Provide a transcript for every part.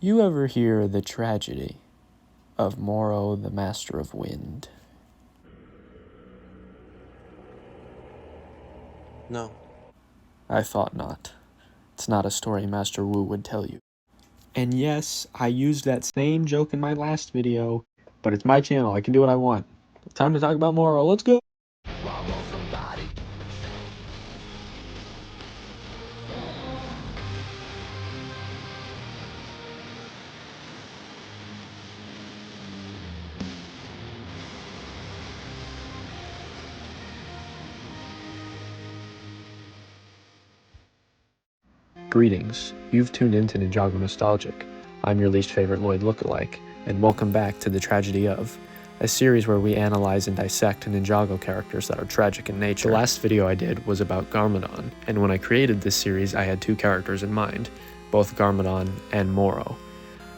You ever hear the tragedy of Morro, the Master of Wind? No. I thought not. It's not a story Master Wu would tell you. And yes, I used that same joke in my last video, but it's my channel, I can do what I want. Time to talk about Morro, let's go! Greetings, you've tuned into Ninjago Nostalgic. I'm your least favorite Lloyd lookalike, and welcome back to The Tragedy of, a series where we analyze and dissect Ninjago characters that are tragic in nature. The last video I did was about Garmadon, and when I created this series I had two characters in mind, both Garmadon and Morro.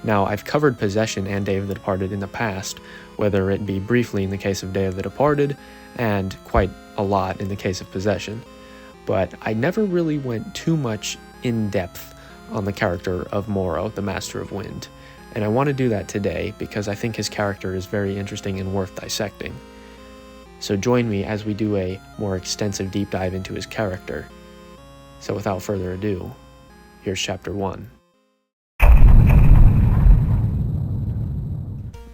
Now, I've covered Possession and Day of the Departed in the past, whether it be briefly in the case of Day of the Departed, and quite a lot in the case of Possession, but I never really went too much in depth on the character of Morro, the Master of Wind, and I want to do that today because I think his character is very interesting and worth dissecting. So join me as we do a more extensive deep dive into his character. So without further ado, here's Chapter 1.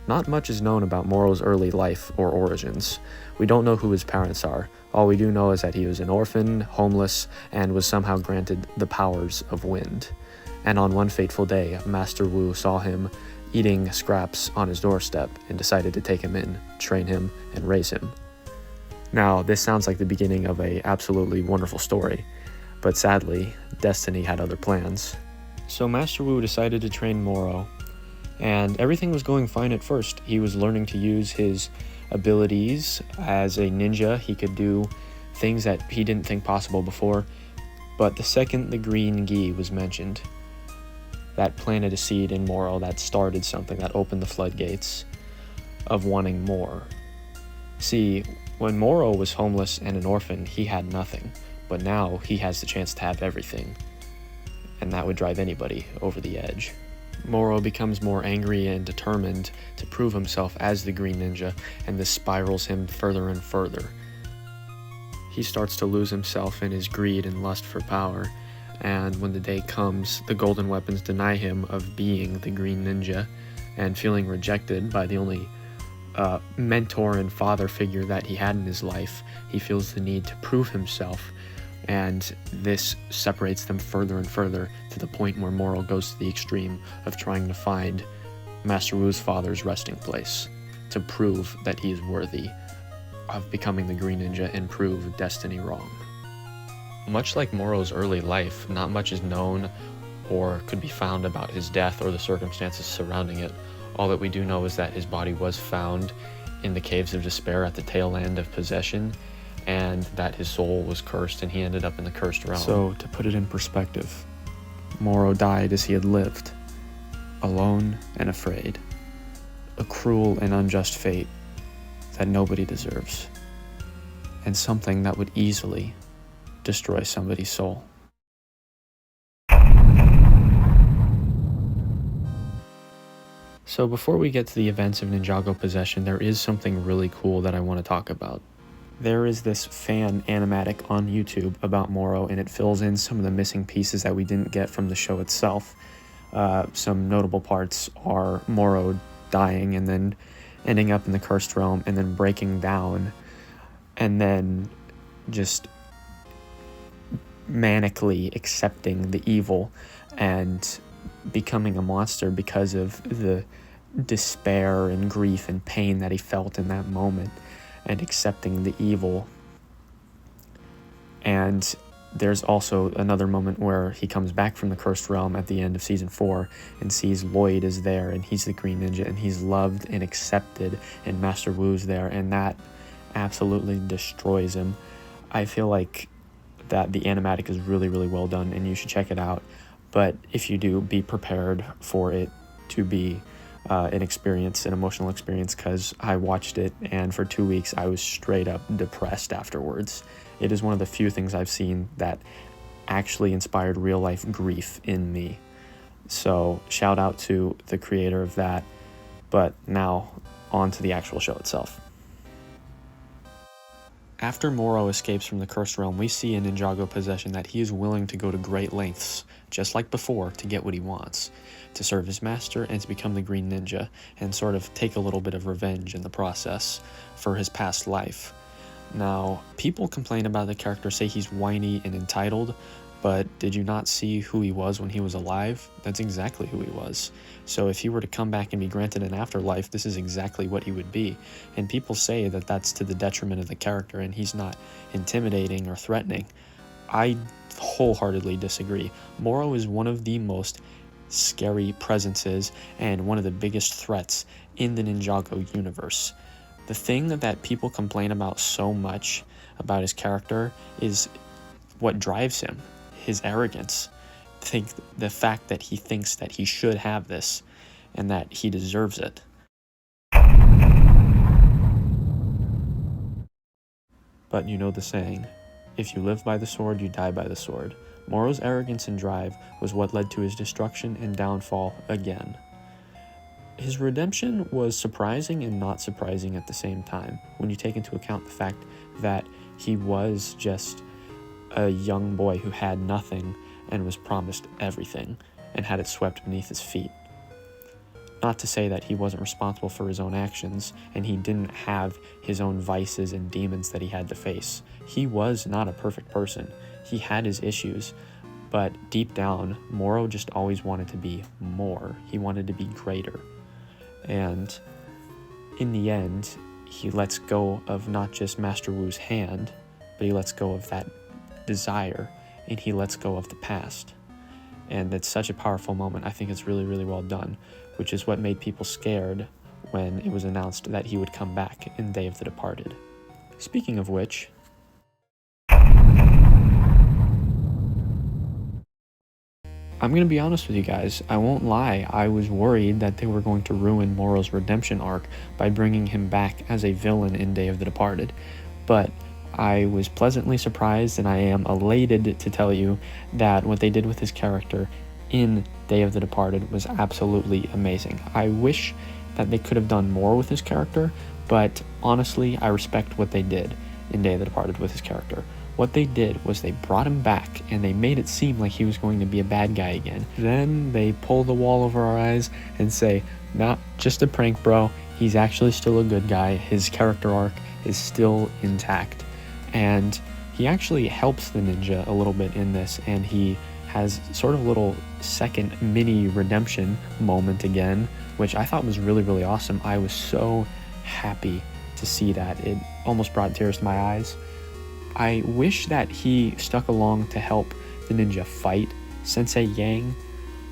Not much is known about Morro's early life or origins. We don't know who his parents are. All we do know is that he was an orphan, homeless, and was somehow granted the powers of wind. And on one fateful day, Master Wu saw him eating scraps on his doorstep and decided to take him in, train him, and raise him. Now, this sounds like the beginning of an absolutely wonderful story, but sadly, destiny had other plans. So Master Wu decided to train Morro, and everything was going fine at first. He was learning to use his abilities as a ninja. He could do things that he didn't think possible before, but the second the green gi was mentioned, that planted a seed in Morro that started something that opened the floodgates of wanting more. See, when Morro was homeless and an orphan, he had nothing, but now he has the chance to have everything, and that would drive anybody over the edge. Morro becomes more angry and determined to prove himself as the Green Ninja, and this spirals him further and further. He starts to lose himself in his greed and lust for power, and when the day comes, the Golden Weapons deny him of being the Green Ninja, and feeling rejected by the only mentor and father figure that he had in his life, he feels the need to prove himself, and this separates them further and further to the point where Morro goes to the extreme of trying to find Master Wu's father's resting place to prove that he is worthy of becoming the Green Ninja and prove destiny wrong. Much like Morro's early life, not much is known or could be found about his death or the circumstances surrounding it. All that we do know is that his body was found in the Caves of Despair at the tail end of Possession, and that his soul was cursed and he ended up in the cursed realm. So, to put it in perspective, Morro died as he had lived, alone and afraid. A cruel and unjust fate that nobody deserves, and something that would easily destroy somebody's soul. So before we get to the events of Ninjago Possession, there is something really cool that I want to talk about. There is this fan animatic on YouTube about Morro, and it fills in some of the missing pieces that we didn't get from the show itself. Some notable parts are Morro dying and then ending up in the Cursed Realm and then breaking down and then just manically accepting the evil and becoming a monster because of the despair and grief and pain that he felt in that moment, and accepting the evil. And there's also another moment where he comes back from the Cursed Realm at the end of Season 4 and sees Lloyd is there, and he's the Green Ninja, and he's loved and accepted, and Master Wu's there, and that absolutely destroys him. I feel like that the animatic is really, really well done, and you should check it out. But if you do, be prepared for it to be an experience, an emotional experience, because I watched it and for 2 weeks I was straight up depressed afterwards. It is one of the few things I've seen that actually inspired real life grief in me. So shout out to the creator of that. But now on to the actual show itself. After Morro escapes from the Cursed Realm, we see in Ninjago possession that he is willing to go to great lengths, just like before, to get what he wants, to serve his master and to become the Green Ninja, and sort of take a little bit of revenge in the process for his past life. Now, people complain about the character, say he's whiny and entitled, but did you not see who he was when he was alive? That's exactly who he was. So if he were to come back and be granted an afterlife, this is exactly what he would be. And people say that that's to the detriment of the character and he's not intimidating or threatening. I wholeheartedly disagree. Morro is one of the most scary presences and one of the biggest threats in the Ninjago universe. The thing that people complain about so much about his character is what drives him. His arrogance, the fact that he thinks that he should have this and that he deserves it. But you know the saying, if you live by the sword, you die by the sword. Morro's arrogance and drive was what led to his destruction and downfall again. His redemption was surprising and not surprising at the same time, when you take into account the fact that he was just a young boy who had nothing and was promised everything and had it swept beneath his feet. Not to say that he wasn't responsible for his own actions and he didn't have his own vices and demons that he had to face. He was not a perfect person. He had his issues, but deep down, Morro just always wanted to be more. He wanted to be greater. And in the end, he lets go of not just Master Wu's hand, but he lets go of that desire, and he lets go of the past. And it's such a powerful moment. I think it's really, really well done, which is what made people scared when it was announced that he would come back in Day of the Departed. Speaking of which, I'm going to be honest with you guys, I won't lie, I was worried that they were going to ruin Morro's redemption arc by bringing him back as a villain in Day of the Departed, but I was pleasantly surprised and I am elated to tell you that what they did with his character in Day of the Departed was absolutely amazing. I wish that they could have done more with his character, but honestly, I respect what they did in Day of the Departed with his character. What they did was they brought him back and they made it seem like he was going to be a bad guy again. Then they pull the wall over our eyes and say, not just a prank, bro. He's actually still a good guy. His character arc is still intact. And he actually helps the ninja a little bit in this, and he has sort of a little second mini redemption moment again, which I thought was really, really awesome. I was so happy to see that. It almost brought tears to my eyes. I wish that he stuck along to help the ninja fight Sensei Yang,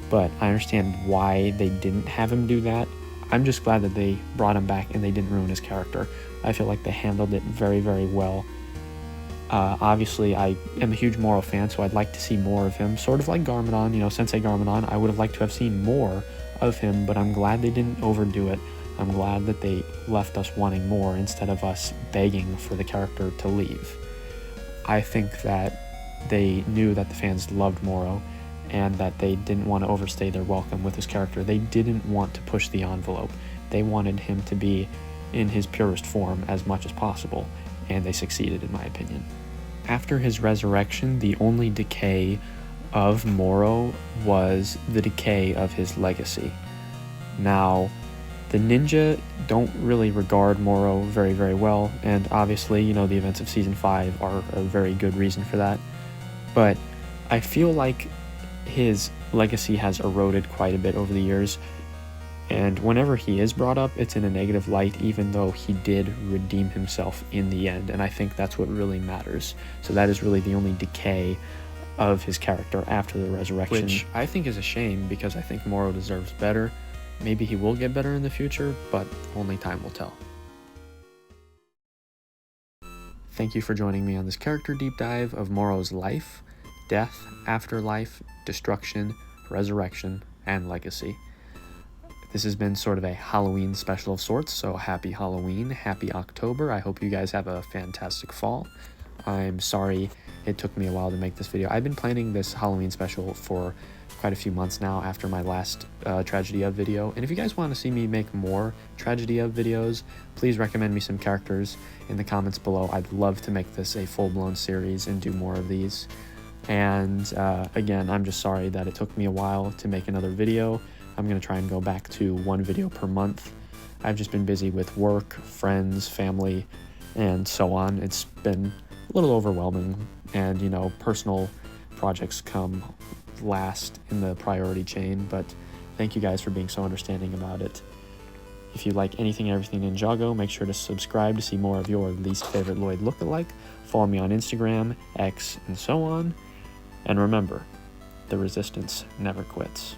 but I understand why they didn't have him do that. I'm just glad that they brought him back and they didn't ruin his character. I feel like they handled it very, very well. Obviously, I am a huge Morro fan, so I'd like to see more of him. Sort of like Garmadon, Sensei Garmadon. I would have liked to have seen more of him, but I'm glad they didn't overdo it. I'm glad that they left us wanting more instead of us begging for the character to leave. I think that they knew that the fans loved Morro and that they didn't want to overstay their welcome with his character. They didn't want to push the envelope. They wanted him to be in his purest form as much as possible, and they succeeded, in my opinion. After his resurrection, the only decay of Morro was the decay of his legacy. Now, the ninja don't really regard Morro very, very well, and obviously, the events of Season 5 are a very good reason for that. But I feel like his legacy has eroded quite a bit over the years, and whenever he is brought up, it's in a negative light, even though he did redeem himself in the end, and I think that's what really matters. So that is really the only decay of his character after the resurrection, which I think is a shame because I think Morro deserves better. Maybe he will get better in the future, but only time will tell. Thank you for joining me on this character deep dive of Morro's life, death, afterlife, destruction, resurrection, and legacy. This has been sort of a Halloween special of sorts, so happy Halloween, happy October. I hope you guys have a fantastic fall. I'm sorry it took me a while to make this video. I've been planning this Halloween special for quite a few months now after my last Tragedy of video. And if you guys want to see me make more Tragedy of videos, please recommend me some characters in the comments below. I'd love to make this a full-blown series and do more of these. And again, I'm just sorry that it took me a while to make another video. I'm going to try and go back to one video per month. I've just been busy with work, friends, family, and so on. It's been a little overwhelming, and you know, personal projects come last in the priority chain, but thank you guys for being so understanding about it. If you like anything and everything Ninjago, make sure to subscribe to see more of your least favorite Lloyd lookalike. Follow me on Instagram, X, and so on. And remember, the resistance never quits.